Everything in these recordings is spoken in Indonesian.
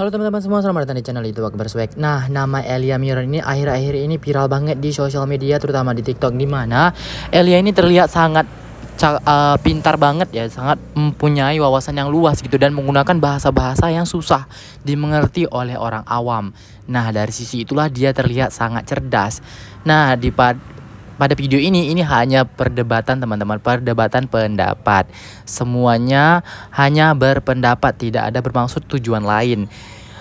Halo teman-teman semua, selamat datang di channel YouTube Akbar Swag. Nah, nama Elia Miron ini akhir-akhir ini viral banget di sosial media, terutama di TikTok, di mana Elia ini terlihat sangat pintar banget ya, sangat mempunyai wawasan yang luas gitu, dan menggunakan bahasa-bahasa yang susah dimengerti oleh orang awam. Nah, dari sisi itulah dia terlihat sangat cerdas. Nah, pada video ini hanya perdebatan teman-teman, perdebatan pendapat. Semuanya hanya berpendapat, tidak ada bermaksud tujuan lain.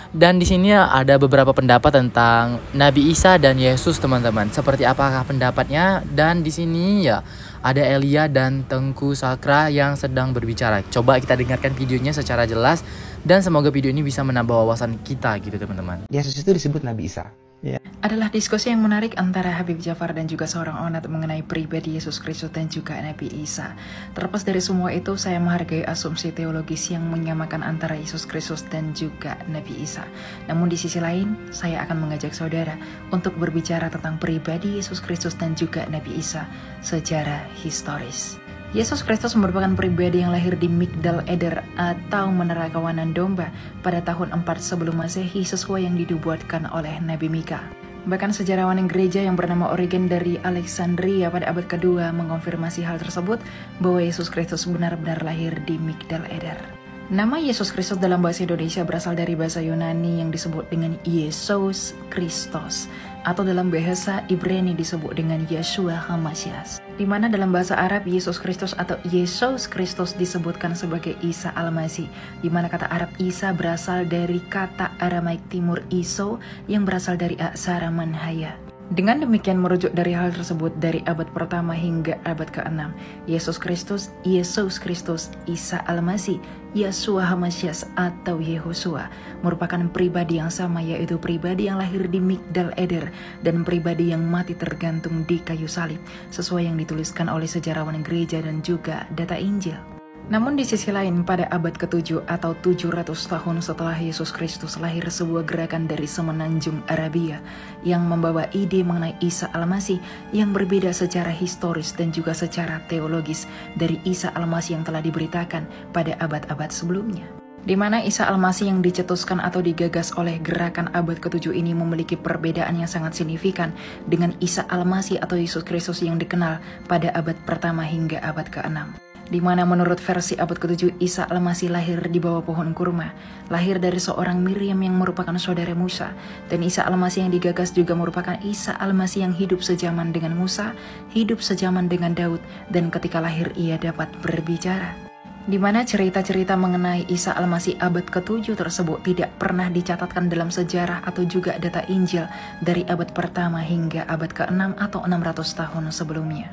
Dan di sini ada beberapa pendapat tentang Nabi Isa dan Yesus teman-teman. Seperti apakah pendapatnya? Dan di sini ya ada Elia dan Tengku Sakra yang sedang berbicara. Coba kita dengarkan videonya secara jelas, dan semoga video ini bisa menambah wawasan kita gitu teman-teman. Yesus itu disebut Nabi Isa. Adalah diskusi yang menarik antara Habib Jafar dan juga seorang onat mengenai pribadi Yesus Kristus dan juga Nabi Isa. Terlepas dari semua itu, saya menghargai asumsi teologis yang menyamakan antara Yesus Kristus dan juga Nabi Isa. Namun di sisi lain, saya akan mengajak saudara untuk berbicara tentang pribadi Yesus Kristus dan juga Nabi Isa secara historis. Yesus Kristus merupakan pribadi yang lahir di Migdal Eder atau Menara Kawanan Domba pada tahun 4 sebelum Masehi sesuai yang dinubuatkan oleh Nabi Mika. Bahkan sejarawan gereja yang bernama Origen dari Alexandria pada abad kedua mengonfirmasi hal tersebut, bahwa Yesus Kristus benar-benar lahir di Migdal Eder. Nama Yesus Kristus dalam bahasa Indonesia berasal dari bahasa Yunani yang disebut dengan Yesus Kristus, atau dalam bahasa Ibrani disebut dengan Yeshua HaMashiach, di mana dalam bahasa Arab Yesus Kristus atau Yesus Kristus disebutkan sebagai Isa Al-Masih, di mana kata Arab Isa berasal dari kata Aramaik Timur Iso yang berasal dari aksara Manhaya. Dengan demikian, merujuk dari hal tersebut dari abad pertama hingga abad ke-6, Yesus Kristus, Isa Al-Masih, Yeshua HaMashiach atau Yehosua merupakan pribadi yang sama, yaitu pribadi yang lahir di Migdal Eder dan pribadi yang mati tergantung di kayu salib, sesuai yang dituliskan oleh sejarawan gereja dan juga data Injil. Namun di sisi lain, pada abad ke-7 atau 700 tahun setelah Yesus Kristus lahir, sebuah gerakan dari semenanjung Arabia yang membawa ide mengenai Isa Al-Masih yang berbeda secara historis dan juga secara teologis dari Isa Al-Masih yang telah diberitakan pada abad-abad sebelumnya. Di mana Isa Al-Masih yang dicetuskan atau digagas oleh gerakan abad ke-7 ini memiliki perbedaan yang sangat signifikan dengan Isa Al-Masih atau Yesus Kristus yang dikenal pada abad pertama hingga abad ke-6. Di mana menurut versi abad ke-7, Isa Al-Masih lahir di bawah pohon kurma, lahir dari seorang Miriam yang merupakan saudara Musa, dan Isa Al-Masih yang digagas juga merupakan Isa Al-Masih yang hidup sejaman dengan Musa, hidup sejaman dengan Daud, dan ketika lahir ia dapat berbicara. Di mana cerita-cerita mengenai Isa Al-Masih abad ke-7 tersebut tidak pernah dicatatkan dalam sejarah atau juga data Injil dari abad pertama hingga abad ke-6 atau 600 tahun sebelumnya.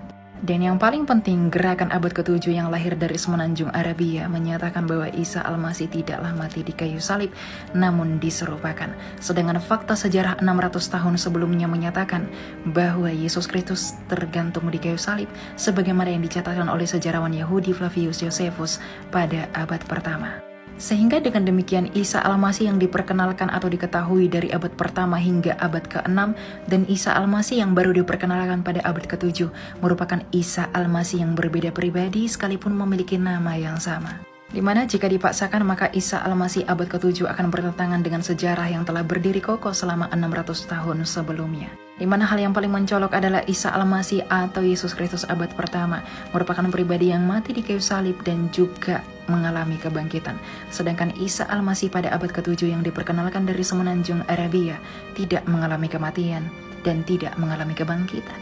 Dan yang paling penting, gerakan abad ke-7 yang lahir dari semenanjung Arabia menyatakan bahwa Isa Al-Masih tidaklah mati di kayu salib, namun diserupakan. Sedangkan fakta sejarah 600 tahun sebelumnya menyatakan bahwa Yesus Kristus tergantung di kayu salib, sebagaimana yang dicatatkan oleh sejarawan Yahudi Flavius Josephus pada abad pertama. Sehingga dengan demikian Isa Al-Masih yang diperkenalkan atau diketahui dari abad pertama hingga abad ke-6 dan Isa Al-Masih yang baru diperkenalkan pada abad ke-7 merupakan Isa Al-Masih yang berbeda pribadi sekalipun memiliki nama yang sama. Di mana jika dipaksakan maka Isa Al-Masih abad ke-7 akan bertentangan dengan sejarah yang telah berdiri kokoh selama 600 tahun sebelumnya. Di mana hal yang paling mencolok adalah Isa Al-Masih atau Yesus Kristus abad pertama merupakan pribadi yang mati di kayu salib dan juga mengalami kebangkitan. Sedangkan Isa Al-Masih pada abad ke-7 yang diperkenalkan dari semenanjung Arabia tidak mengalami kematian dan tidak mengalami kebangkitan.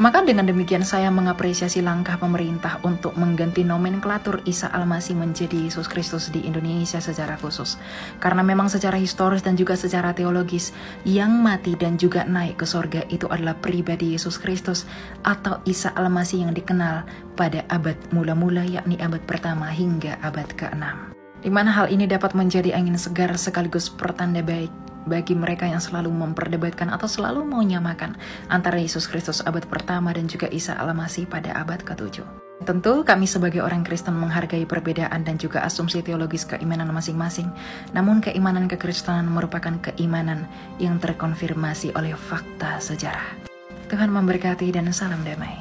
Maka dengan demikian saya mengapresiasi langkah pemerintah untuk mengganti nomenklatur Isa Al-Masih menjadi Yesus Kristus di Indonesia secara khusus. Karena memang secara historis dan juga secara teologis, yang mati dan juga naik ke sorga itu adalah pribadi Yesus Kristus atau Isa Al-Masih yang dikenal pada abad mula-mula, yakni abad pertama hingga abad ke-6. Di mana hal ini dapat menjadi angin segar sekaligus pertanda baik bagi mereka yang selalu memperdebatkan atau selalu menyamakan antara Yesus Kristus abad pertama dan juga Isa Al-Masih pada abad ke-7. Tentu kami sebagai orang Kristen menghargai perbedaan dan juga asumsi teologis keimanan masing-masing, namun keimanan kekristenan merupakan keimanan yang terkonfirmasi oleh fakta sejarah. Tuhan memberkati dan salam damai.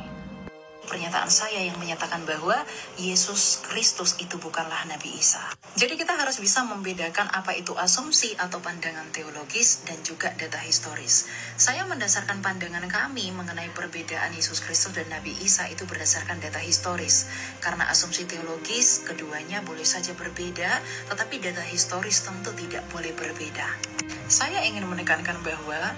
Pernyataan saya yang menyatakan bahwa Yesus Kristus itu bukanlah Nabi Isa. Jadi kita harus bisa membedakan apa itu asumsi atau pandangan teologis dan juga data historis. Saya mendasarkan pandangan kami mengenai perbedaan Yesus Kristus dan Nabi Isa itu berdasarkan data historis. Karena asumsi teologis keduanya boleh saja berbeda, tetapi data historis tentu tidak boleh berbeda. Saya ingin menekankan bahwa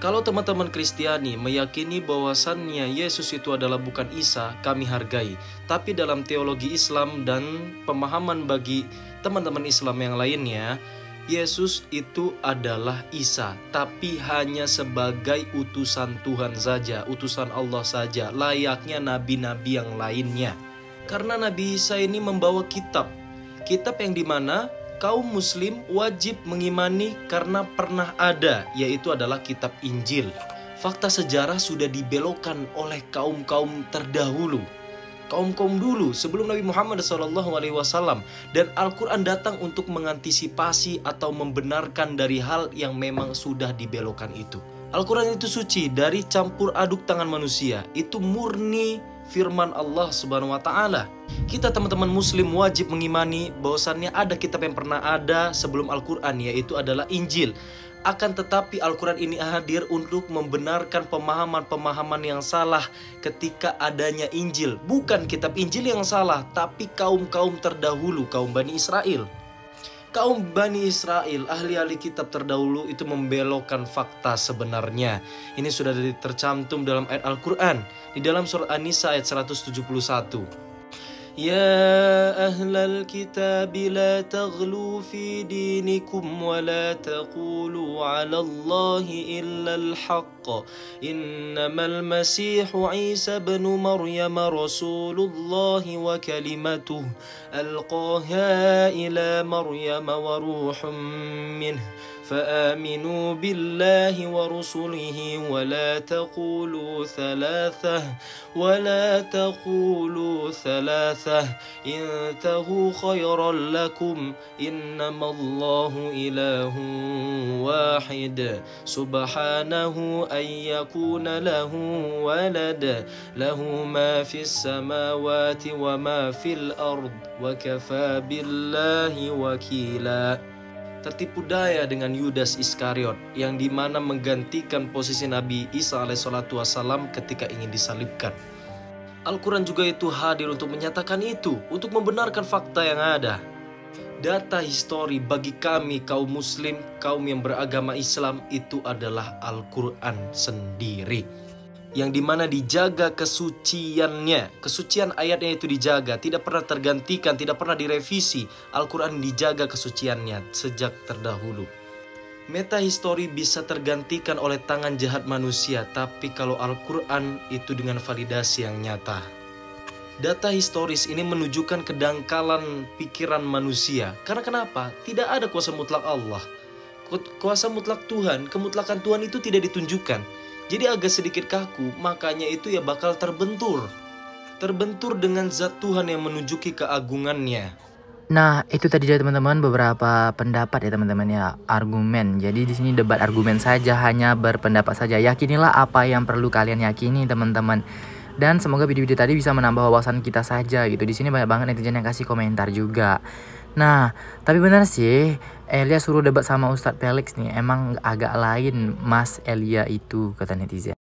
kalau teman-teman Kristiani meyakini bahwasannya Yesus itu adalah bukan Isa, kami hargai. Tapi dalam teologi Islam dan pemahaman bagi teman-teman Islam yang lainnya, Yesus itu adalah Isa, tapi hanya sebagai utusan Tuhan saja, utusan Allah saja, layaknya nabi-nabi yang lainnya. Karena Nabi Isa ini membawa kitab yang dimana kaum muslim wajib mengimani karena pernah ada, yaitu adalah kitab Injil. Fakta sejarah sudah dibelokkan oleh kaum-kaum terdahulu, kaum-kaum dulu sebelum Nabi Muhammad SAW, dan Al-Quran datang untuk mengantisipasi atau membenarkan dari hal yang memang sudah dibelokkan itu. Al-Quran itu suci dari campur aduk tangan manusia, itu murni firman Allah Subhanahu wa Ta'ala. Kita teman-teman muslim wajib mengimani bahwasannya ada kitab yang pernah ada sebelum Al-Quran, yaitu adalah Injil. Akan tetapi Al-Quran ini hadir untuk membenarkan pemahaman-pemahaman yang salah ketika adanya Injil. Bukan kitab Injil yang salah, tapi kaum-kaum terdahulu, kaum Bani Israel. Kaum Bani Israel, ahli-ahli kitab terdahulu itu membelokkan fakta sebenarnya. Ini sudah tercantum dalam ayat Al-Quran di dalam surat An-Nisa ayat 171. Ya ahlal kitab la taghlu fi dinikum wa la taqulu ala Allahi illa al-haqq. Innamal masihu Isa ibn Maryam rasulullahi wa kalimatuh alqaha ila Maryam wa ruhum minhu. فآمنوا بالله ورسله ولا تقولوا ثلاثة انتهوا خيرا لكم إنما الله إله واحد سبحانه أن يكون له ولد له ما في السماوات وما في الأرض وكفى بالله وكيلا. Tertipu daya dengan Yudas Iskariot yang dimana menggantikan posisi Nabi Isa alaihissalam ketika ingin disalibkan. Al-Quran juga itu hadir untuk menyatakan itu, untuk membenarkan fakta yang ada. Data histori bagi kami kaum muslim, kaum yang beragama Islam, itu adalah Al-Quran sendiri, yang dimana dijaga kesuciannya. Kesucian ayatnya itu dijaga, tidak pernah tergantikan, tidak pernah direvisi. Al-Quran dijaga kesuciannya sejak terdahulu. Meta histori bisa tergantikan oleh tangan jahat manusia, tapi kalau Al-Quran itu dengan validasi yang nyata. Data historis ini menunjukkan kedangkalan pikiran manusia. Karena kenapa? Tidak ada kuasa mutlak Allah. Kuasa mutlak Tuhan, kemutlakan Tuhan itu tidak ditunjukkan. Jadi agak sedikit kaku, makanya itu ya bakal terbentur dengan zat Tuhan yang menunjuki keagungannya. Nah, itu tadi ya teman-teman beberapa pendapat ya teman-teman ya, argumen. Jadi di sini debat argumen saja, hanya berpendapat saja. Yakinilah apa yang perlu kalian yakini teman-teman. Dan semoga video-video tadi bisa menambah wawasan kita saja gitu. Di sini banyak banget netizen yang kasih komentar juga. Nah, tapi benar sih Elia suruh debat sama Ustadz Felix nih. Emang agak lain Mas Elia itu, kata netizen.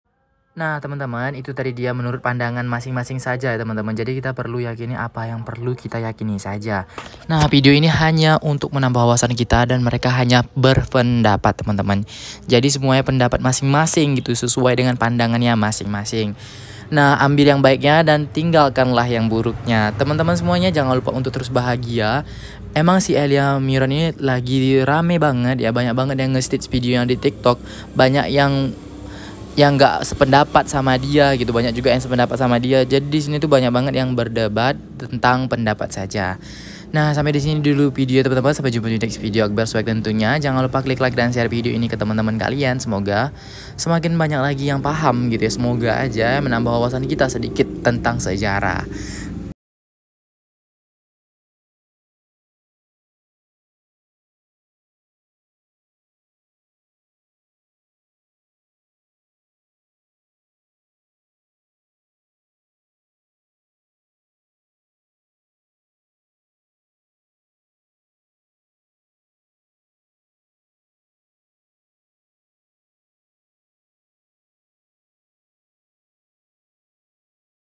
Nah teman-teman, itu tadi dia menurut pandangan masing-masing saja ya teman-teman. Jadi kita perlu yakini apa yang perlu kita yakini saja. Nah video ini hanya untuk menambah wawasan kita dan mereka hanya berpendapat teman-teman. Jadi semuanya pendapat masing-masing gitu, sesuai dengan pandangannya masing-masing. Nah ambil yang baiknya dan tinggalkanlah yang buruknya. Teman-teman semuanya jangan lupa untuk terus bahagia. Emang si Elia Miron ini lagi rame banget ya, banyak banget yang nge-stitch video yang di TikTok, banyak yang nggak sependapat sama dia gitu, banyak juga yang sependapat sama dia. Jadi di sini tuh banyak banget yang berdebat tentang pendapat saja. Nah sampai di sini dulu video teman-teman, sampai jumpa di next video Akbar Swag tentunya. Jangan lupa klik like dan share video ini ke teman-teman kalian. Semoga semakin banyak lagi yang paham gitu ya. Semoga aja menambah wawasan kita sedikit tentang sejarah.